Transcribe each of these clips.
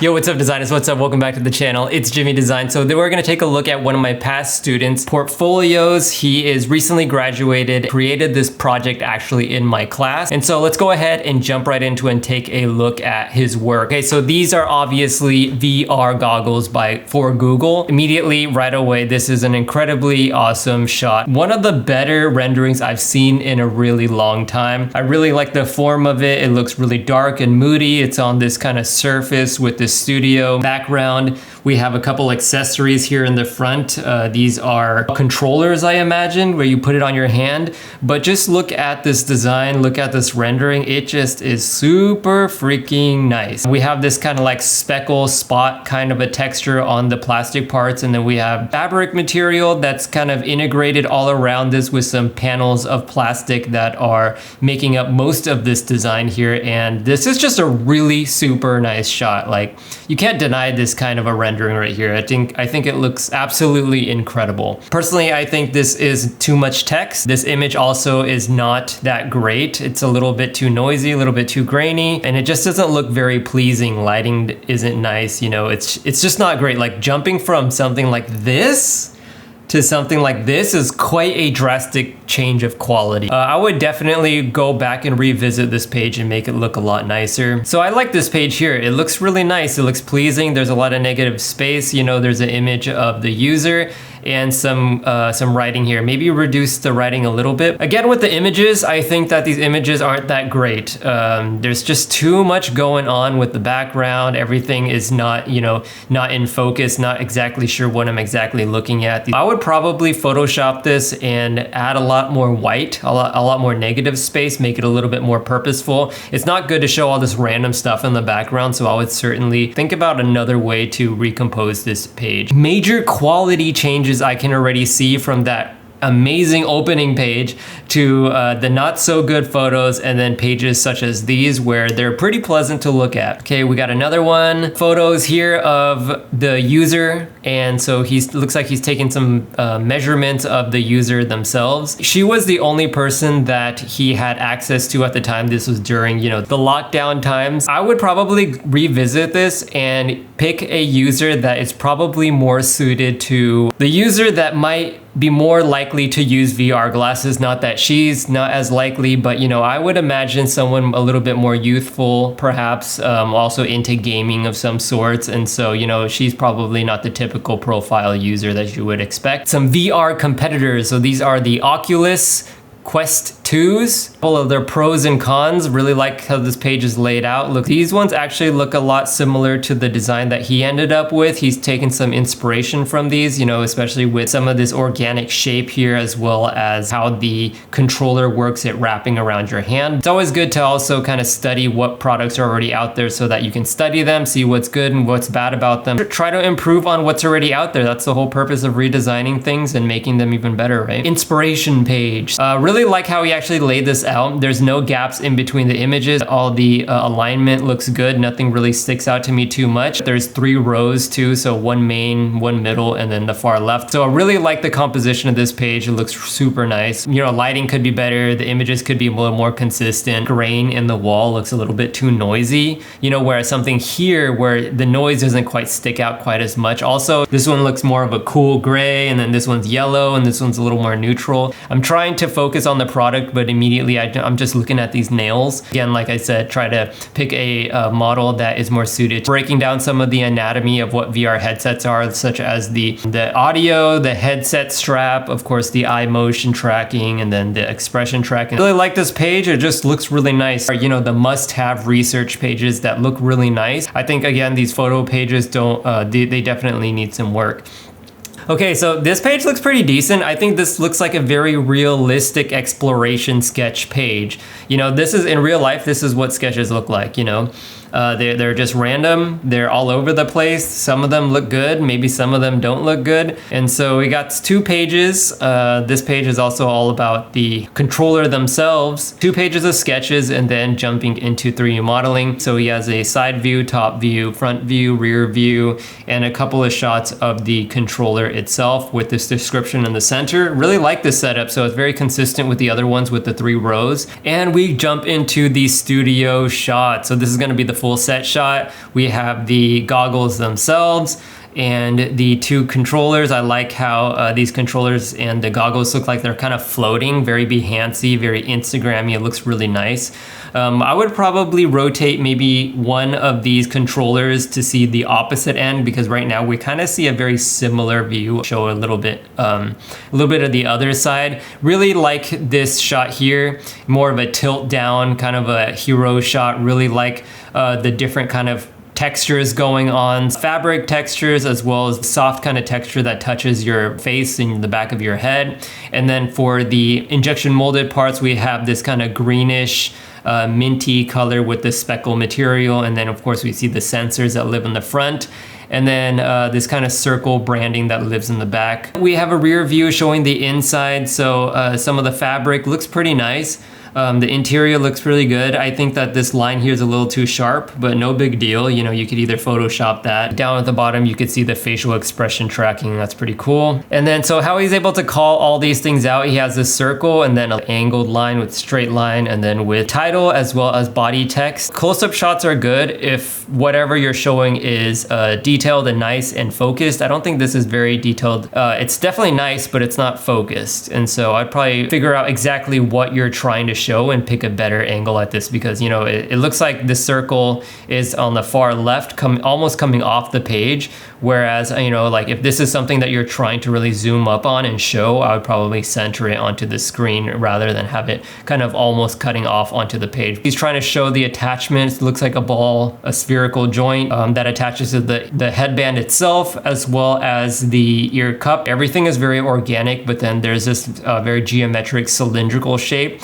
Yo, what's up designers? What's up? Welcome back to the channel. It's Jimmy Design. So we're gonna take a look at one of my past students' portfolios. He is recently graduated, created this project actually in my class. And so let's go ahead and jump right into and take a look at his work. Okay, so these are obviously VR goggles for Google. Immediately, right away, this is an incredibly awesome shot. One of the better renderings I've seen in a really long time. I really like the form of it. It looks really dark and moody. It's on this kind of surface with this studio background. We have a couple accessories here in the front. These are controllers, I imagine, where you put it on your hand. But just look at this design, look at this rendering. It just is super freaking nice. We have this kind of like speckle spot kind of a texture on the plastic parts. And then we have fabric material that's kind of integrated all around this with some panels of plastic that are making up most of this design here. And this is just a really super nice shot. Like, you can't deny this kind of a rendering right here. I think it looks absolutely incredible. Personally, I think this is too much text. This image also is not that great. It's a little bit too noisy, a little bit too grainy, and it just doesn't look very pleasing. Lighting isn't nice, you know, it's just not great. Like, jumping from something like this to something like this is quite a drastic change of quality. I would definitely go back and revisit this page and make it look a lot nicer. So I like this page here. It looks really nice. It looks pleasing. There's a lot of negative space. You know, there's an image of the user and some writing here. Maybe reduce the writing a little bit. Again, with the images, I think that these images aren't that great. There's just too much going on with the background. Everything is not, you know, not in focus, not exactly sure what I'm exactly looking at. I would probably Photoshop this and add a lot more white, a lot more negative space, make it a little bit more purposeful. It's not good to show all this random stuff in the background, so I would certainly think about another way to recompose this page. Major quality changes I can already see from that amazing opening page to the not so good photos, and then pages such as these where they're pretty pleasant to look at. Okay, we got another one. Photos here of the user, and so looks like he's taking some measurements of the user themselves. She was the only person that he had access to at the time. This was during, you know, the lockdown times. I would probably revisit this and pick a user that is probably more suited to the user that might be more likely to use VR glasses. Not that she's not as likely, but, you know, I would imagine someone a little bit more youthful, perhaps, also into gaming of some sorts. And so, you know, she's probably not the typical profile user that you would expect. Some VR competitors. So these are the Oculus Quest 2s. All of their pros and cons. Really like how this page is laid out. Look, these ones actually look a lot similar to the design that he ended up with. He's taken some inspiration from these, you know, especially with some of this organic shape here, as well as how the controller works at wrapping around your hand. It's always good to also kind of study what products are already out there so that you can study them, see what's good and what's bad about them. Try to improve on what's already out there. That's the whole purpose of redesigning things and making them even better, right? Inspiration page. Really like how he actually laid this out. There's no gaps in between the images. All the alignment looks good. Nothing really sticks out to me too much. There's 3 rows too, so one main, one middle, and then the far left. So I really like the composition of this page. It looks super nice. You know, lighting could be better. The images could be a little more consistent. Grain in the wall looks a little bit too noisy. You know, whereas something here where the noise doesn't quite stick out quite as much. Also, this one looks more of a cool gray, and then this one's yellow, and this one's a little more neutral. I'm trying to focus on the product, but immediately I'm just looking at these nails. Again, like I said, try to pick a model that is more suited. Breaking down some of the anatomy of what VR headsets are, such as the audio, the headset strap, of course, the eye motion tracking, and then the expression tracking. I really like this page. It just looks really nice. You know, the must-have research pages that look really nice. I think, again, these photo pages don't, they definitely need some work. Okay, so this page looks pretty decent. I think this looks like a very realistic exploration sketch page. You know, this is in real life, this is what sketches look like, you know. They're just random. They're all over the place. Some of them look good. Maybe some of them don't look good. And so we got 2 pages. This page is also all about the controller themselves. 2 pages of sketches and then jumping into 3D modeling. So he has a side view, top view, front view, rear view, and a couple of shots of the controller itself with this description in the center. Really like this setup. So it's very consistent with the other ones with the 3 rows. And we jump into the studio shot. So this is going to be the full set shot, we have the goggles themselves and the two controllers. I like how these controllers and the goggles look like they're kind of floating, very Behance-y, very Instagram-y. It looks really nice. I would probably rotate maybe one of these controllers to see the opposite end, because right now we kind of see a very similar view. Show a little bit of the other side. Really like this shot here, more of a tilt down kind of a hero shot. Really like the different kind of textures going on, fabric textures as well as soft kind of texture that touches your face and the back of your head. And then for the injection molded parts, we have this kind of greenish minty color with the speckle material. And then of course we see the sensors that live in the front. And then this kind of circle branding that lives in the back. We have a rear view showing the inside. So some of the fabric looks pretty nice. The interior looks really good. I think that this line here is a little too sharp, but no big deal. You know, you could either Photoshop that. Down at the bottom, you could see the facial expression tracking. That's pretty cool. And then, so how he's able to call all these things out, he has this circle and then an angled line with straight line and then with title as well as body text. Close-up shots are good if whatever you're showing is detailed and nice and focused. I don't think this is very detailed. It's definitely nice, but it's not focused. And so I'd probably figure out exactly what you're trying to show and pick a better angle at this, because you know it looks like the circle is on the far left, almost coming off the page, whereas you know, like if this is something that you're trying to really zoom up on and show, I would probably center it onto the screen rather than have it kind of almost cutting off onto the page. He's trying to show the attachments. It looks like a ball, a spherical joint that attaches to the headband itself as well as the ear cup. Everything is very organic, but then there's this very geometric cylindrical shape,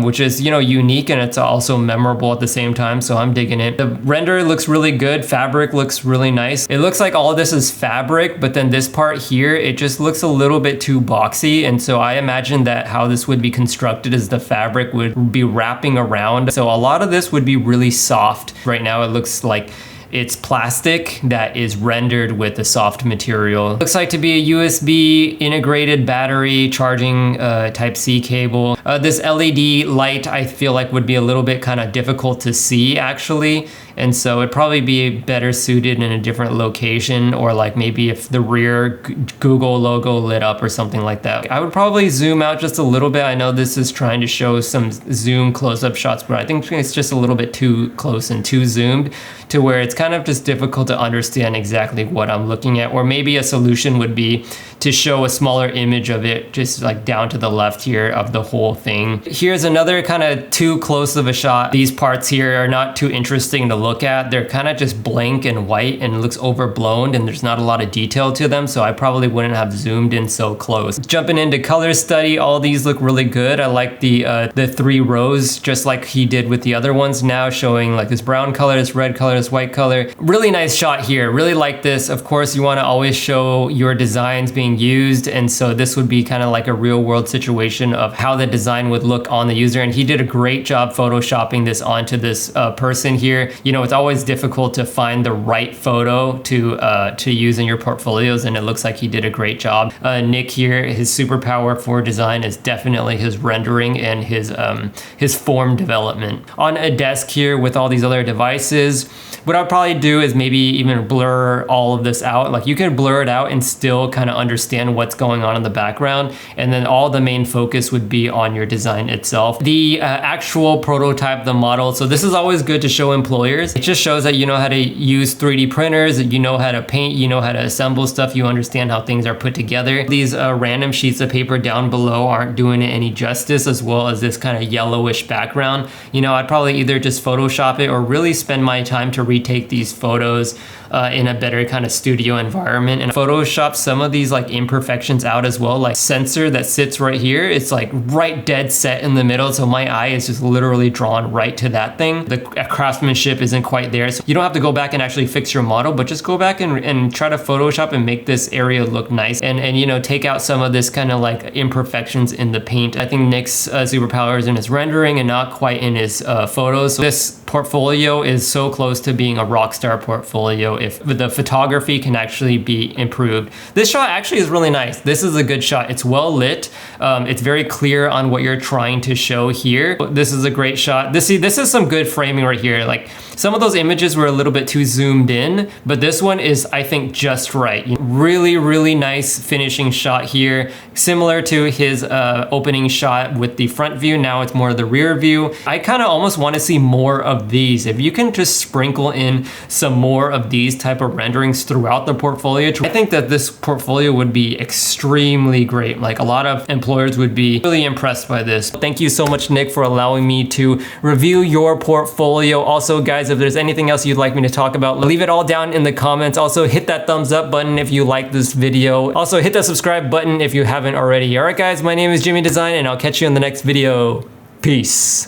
which is, you know, unique, and it's also memorable at the same time, so I'm digging it. The render looks really good. Fabric looks really nice. It looks like all of this is fabric, but then this part here, it just looks a little bit too boxy, and so I imagine that how this would be constructed is the fabric would be wrapping around. So a lot of this would be really soft. Right now it looks like it's plastic that is rendered with a soft material. Looks like to be a USB integrated battery charging Type-C cable. This LED light I feel like would be a little bit kind of difficult to see actually. And so it'd probably be better suited in a different location, or like maybe if the rear Google logo lit up or something like that. I would probably zoom out just a little bit. I know this is trying to show some zoom close-up shots, but I think it's just a little bit too close and too zoomed to where it's kind of just difficult to understand exactly what I'm looking at. Or maybe a solution would be to show a smaller image of it just like down to the left here of the whole thing. Here's another kind of too close of a shot. These parts here are not too interesting to look at. They're kind of just blank and white and it looks overblown and there's not a lot of detail to them, so I probably wouldn't have zoomed in so close. Jumping into color study, all these look really good. I like the 3 rows just like he did with the other ones, now showing like this brown color, this red color, this white color. Really nice shot here. Really like this. Of course, you want to always show your designs being used, and so this would be kind of like a real world situation of how the design would look on the user, and he did a great job photoshopping this onto this person here. You know, it's always difficult to find the right photo to use in your portfolios, and it looks like he did a great job. Nick here, his superpower for design is definitely his rendering and his form development. On a desk here with all these other devices, what I'd probably do is maybe even blur all of this out. Like you can blur it out and still kind of understand what's going on in the background, and then all the main focus would be on your design itself. The actual prototype, the model, so this is always good to show employers. It just shows that you know how to use 3D printers, that you know how to paint, you know how to assemble stuff, you understand how things are put together. These random sheets of paper down below aren't doing it any justice, as well as this kind of yellowish background. You know, I'd probably either just Photoshop it or really spend my time to retake these photos in a better kind of studio environment and Photoshop some of these like imperfections out as well. Like sensor that sits right here, it's like right dead set in the middle, so my eye is just literally drawn right to that thing. The craftsmanship isn't quite there, so you don't have to go back and actually fix your model, but just go back and try to Photoshop and make this area look nice, and you know, take out some of this kind of like imperfections in the paint. I think Nick's superpower is in his rendering and not quite in his photos. So this portfolio is so close to being a rock star portfolio if the photography can actually be improved. This shot actually is really nice. This is a good shot. It's well lit. It's very clear on what you're trying to show here. This is a great shot. This is some good framing right here. Like some of those images were a little bit too zoomed in, but this one is, I think, just right. Really, really nice finishing shot here. Similar to his opening shot with the front view. Now it's more the rear view. I kind of almost want to see more of these. If you can just sprinkle in some more of these type of renderings throughout the portfolio, I think that this portfolio would be extremely great. Like a lot of employers would be really impressed by this. Thank you so much, Nick, for allowing me to review your portfolio. Also, guys, if there's anything else you'd like me to talk about, leave it all down in the comments. Also, hit that thumbs up button if you like this video. Also, hit that subscribe button if you haven't already. All right, guys, my name is Jimmy Design, and I'll catch you in the next video. Peace.